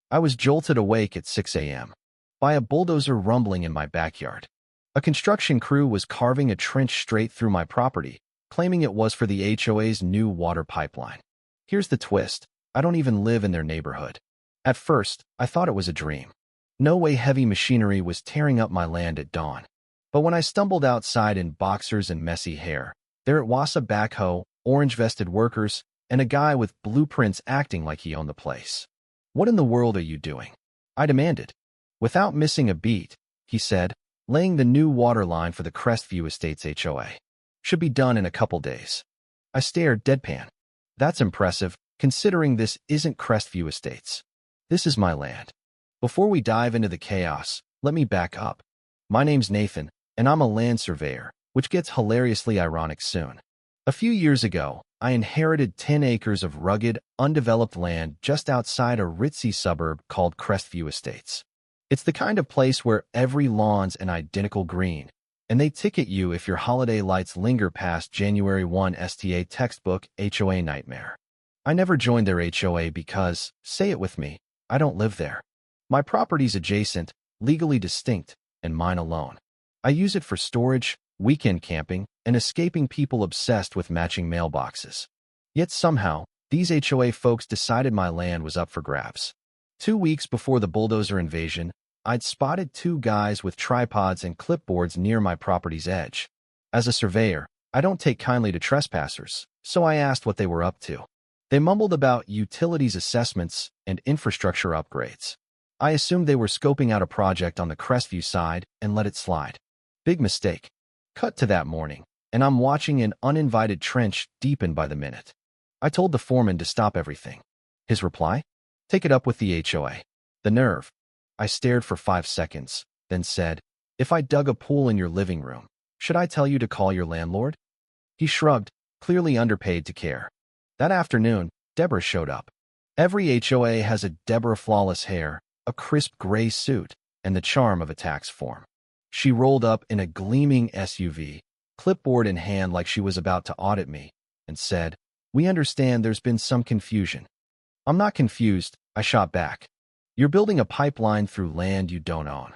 I was jolted awake at 6 a.m. by a bulldozer rumbling in my backyard. A construction crew was carving a trench straight through my property, claiming it was for the HOA's new water pipeline. Here's the twist. I don't even live in their neighborhood. At first, I thought it was a dream. No way heavy machinery was tearing up my land at dawn. But when I stumbled outside in boxers and messy hair, there it was, a backhoe, orange-vested workers, and a guy with blueprints acting like he owned the place. "What in the world are you doing?" I demanded. Without missing a beat, he said, laying the new water line for the Crestview Estates HOA. "Should be done in a couple days." I stared deadpan. "That's impressive, considering this isn't Crestview Estates. This is my land." Before we dive into the chaos, let me back up. My name's Nathan, and I'm a land surveyor, which gets hilariously ironic soon. A few years ago, I inherited 10 acres of rugged, undeveloped land just outside a ritzy suburb called Crestview Estates. It's the kind of place where every lawn's an identical green, and they ticket you if your holiday lights linger past January 1 STA textbook HOA nightmare. I never joined their HOA because, say it with me, I don't live there. My property's adjacent, legally distinct, and mine alone. I use it for storage, weekend camping, and escaping people obsessed with matching mailboxes. Yet somehow, these HOA folks decided my land was up for grabs. 2 weeks before the bulldozer invasion, I'd spotted 2 guys with tripods and clipboards near my property's edge. As a surveyor, I don't take kindly to trespassers, so I asked what they were up to. They mumbled about utilities assessments and infrastructure upgrades. I assumed they were scoping out a project on the Crestview side and let it slide. Big mistake. Cut to that morning, and I'm watching an uninvited trench deepen by the minute. I told the foreman to stop everything. His reply? "Take it up with the HOA." The nerve. I stared for 5 seconds, then said, "If I dug a pool in your living room, should I tell you to call your landlord?" He shrugged, clearly underpaid to care. That afternoon, Deborah showed up. Every HOA has a Deborah flawless hair, a crisp gray suit, and the charm of a tax form. She rolled up in a gleaming SUV, clipboard in hand like she was about to audit me, and said, "We understand there's been some confusion." "I'm not confused," I shot back. "You're building a pipeline through land you don't own."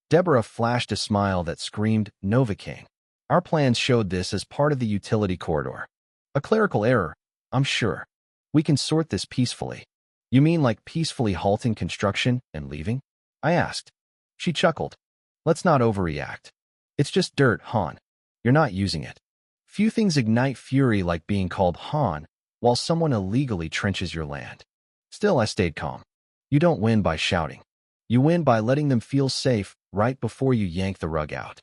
Deborah flashed a smile that screamed, "Novocaine. Our plans showed this as part of the utility corridor." "A clerical error, I'm sure. We can sort this peacefully." "You mean like peacefully halting construction and leaving?" I asked. She chuckled. "Let's not overreact. It's just dirt, hon. You're not using it. Few things ignite fury like being called hon while someone illegally trenches your land." Still, I stayed calm. You don't win by shouting. You win by letting them feel safe right before you yank the rug out.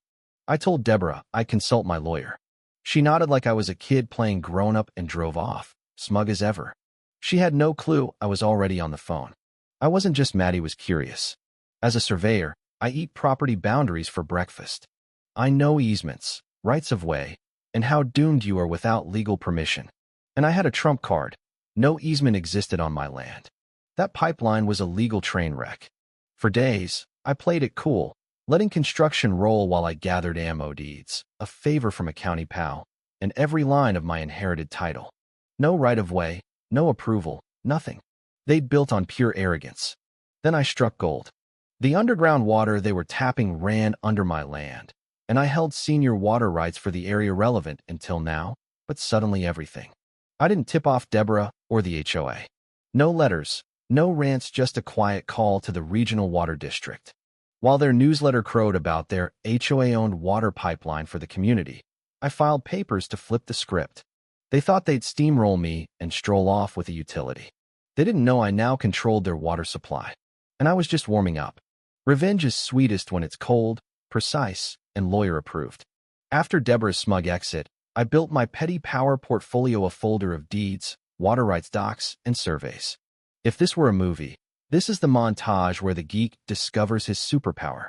I told Deborah I'd consult my lawyer. She nodded like I was a kid playing grown-up and drove off, smug as ever. She had no clue I was already on the phone. I wasn't just mad, he was curious. As a surveyor, I eat property boundaries for breakfast. I know easements, rights of way, and how doomed you are without legal permission. And I had a trump card. No easement existed on my land. That pipeline was a legal train wreck. For days, I played it cool, letting construction roll while I gathered ammo deeds, a favor from a county pal, and every line of my inherited title. No right-of-way, no approval, nothing. They'd built on pure arrogance. Then I struck gold. The underground water they were tapping ran under my land, and I held senior water rights for the area relevant until now, but suddenly everything. I didn't tip off Deborah or the HOA. No letters, no rants, just a quiet call to the regional water district. While their newsletter crowed about their HOA-owned water pipeline for the community, I filed papers to flip the script. They thought they'd steamroll me and stroll off with a utility. They didn't know I now controlled their water supply. And I was just warming up. Revenge is sweetest when it's cold, precise, and lawyer-approved. After Deborah's smug exit, I built my petty power portfolio, a folder of deeds, water rights docs, and surveys. If this were a movie, this is the montage where the geek discovers his superpower.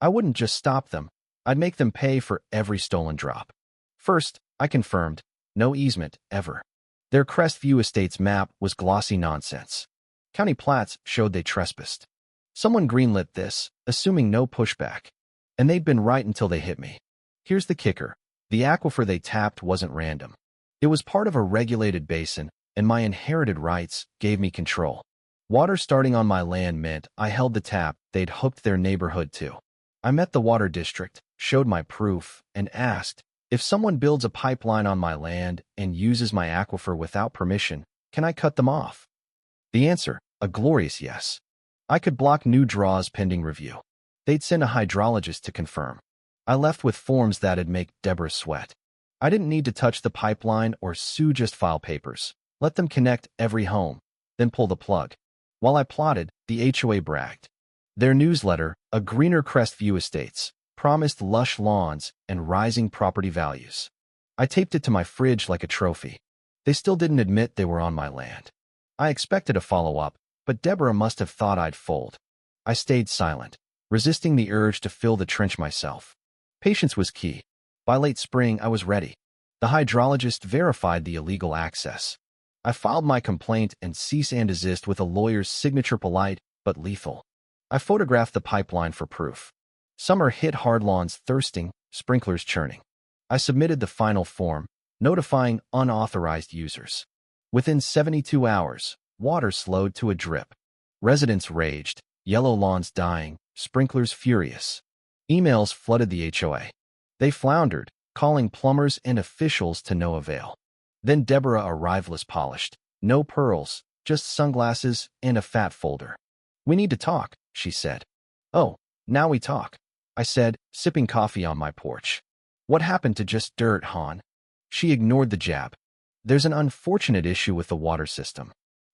I wouldn't just stop them. I'd make them pay for every stolen drop. First, I confirmed, no easement, ever. Their Crestview Estates map was glossy nonsense. County plats showed they trespassed. Someone greenlit this, assuming no pushback. And they'd been right until they hit me. Here's the kicker. The aquifer they tapped wasn't random. It was part of a regulated basin, and my inherited rights gave me control. Water starting on my land meant I held the tap they'd hooked their neighborhood to. I met the water district, showed my proof, and asked, if someone builds a pipeline on my land and uses my aquifer without permission, can I cut them off? The answer, a glorious yes. I could block new draws pending review. They'd send a hydrologist to confirm. I left with forms that'd make Deborah sweat. I didn't need to touch the pipeline or sue, just file papers. Let them connect every home, then pull the plug. While I plotted, the HOA bragged. Their newsletter, A Greener Crestview Estates, promised lush lawns and rising property values. I taped it to my fridge like a trophy. They still didn't admit they were on my land. I expected a follow-up, but Deborah must have thought I'd fold. I stayed silent, resisting the urge to fill the trench myself. Patience was key. By late spring, I was ready. The hydrologist verified the illegal access. I filed my complaint and cease and desist with a lawyer's signature, polite but lethal. I photographed the pipeline for proof. Summer hit hard, lawns thirsting, sprinklers churning. I submitted the final form, notifying unauthorized users. Within 72 hours, water slowed to a drip. Residents raged, yellow lawns dying, sprinklers furious. Emails flooded the HOA. They floundered, calling plumbers and officials to no avail. Then Deborah arrived, less polished. No pearls, just sunglasses and a fat folder. We need to talk, she said. Oh, now we talk, I said, sipping coffee on my porch. What happened to just dirt, hon? She ignored the jab. There's an unfortunate issue with the water system.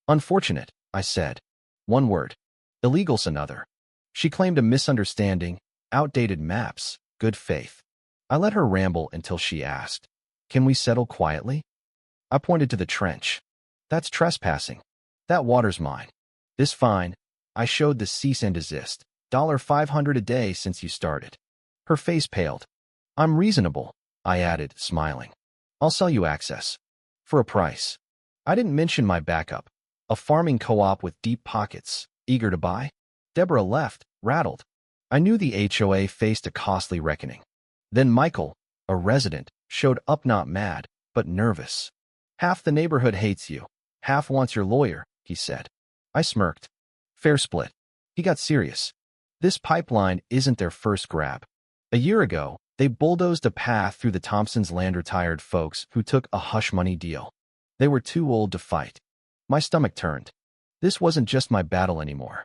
Unfortunate, I said. One word. Illegal's another. She claimed a misunderstanding, outdated maps, good faith. I let her ramble until she asked, can we settle quietly? I pointed to the trench. That's trespassing. That water's mine. This fine. I showed the cease and desist. $500 a day since you started. Her face paled. I'm reasonable, I added, smiling. I'll sell you access. For a price. I didn't mention my backup. A farming co-op with deep pockets, eager to buy. Deborah left, rattled. I knew the HOA faced a costly reckoning. Then Michael, a resident, showed up, not mad, but nervous. Half the neighborhood hates you. Half wants your lawyer, he said. I smirked. Fair split. He got serious. This pipeline isn't their first grab. A year ago, they bulldozed a path through the Thompsons' land, retired folks who took a hush-money deal. They were too old to fight. My stomach turned. This wasn't just my battle anymore.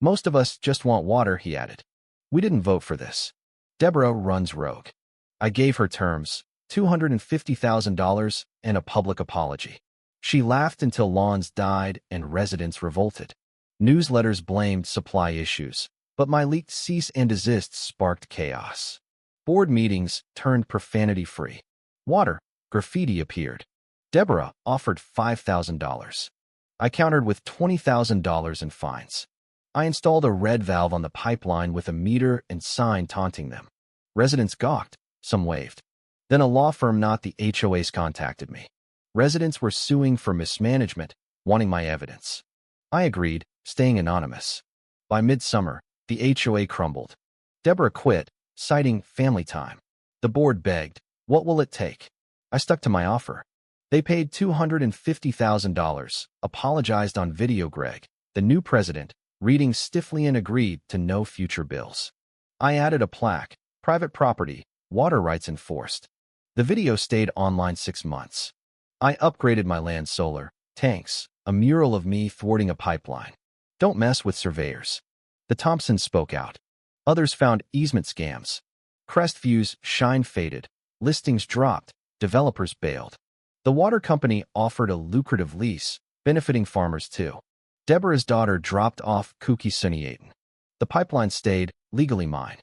Most of us just want water, he added. We didn't vote for this. Deborah runs rogue. I gave her terms, $250,000 and a public apology. She laughed until lawns died and residents revolted. Newsletters blamed supply issues, but my leaked cease and desist sparked chaos. Board meetings turned profanity-free. Water, graffiti appeared. Deborah offered $5,000. I countered with $20,000 in fines. I installed a red valve on the pipeline with a meter and sign taunting them. Residents gawked, some waved. Then a law firm, not the HOAs, contacted me. Residents were suing for mismanagement, wanting my evidence. I agreed, staying anonymous. By midsummer, the HOA crumbled. Deborah quit, citing family time. The board begged, what will it take? I stuck to my offer. They paid $250,000, apologized on video. Greg, the new president, reading stiffly, and agreed to no future bills. I added a plaque, private property, water rights enforced. The video stayed online 6 months. I upgraded my land, solar, tanks, a mural of me thwarting a pipeline. Don't mess with surveyors. The Thompsons spoke out. Others found easement scams. Crestview's shine faded. Listings dropped. Developers bailed. The water company offered a lucrative lease, benefiting farmers too. Deborah's daughter dropped off kooky Sunniaton. The pipeline stayed, legally mine.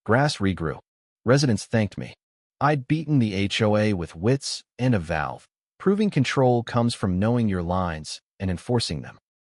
Grass regrew. Residents thanked me. I'd beaten the HOA with wits and a valve. Proving control comes from knowing your lines and enforcing them.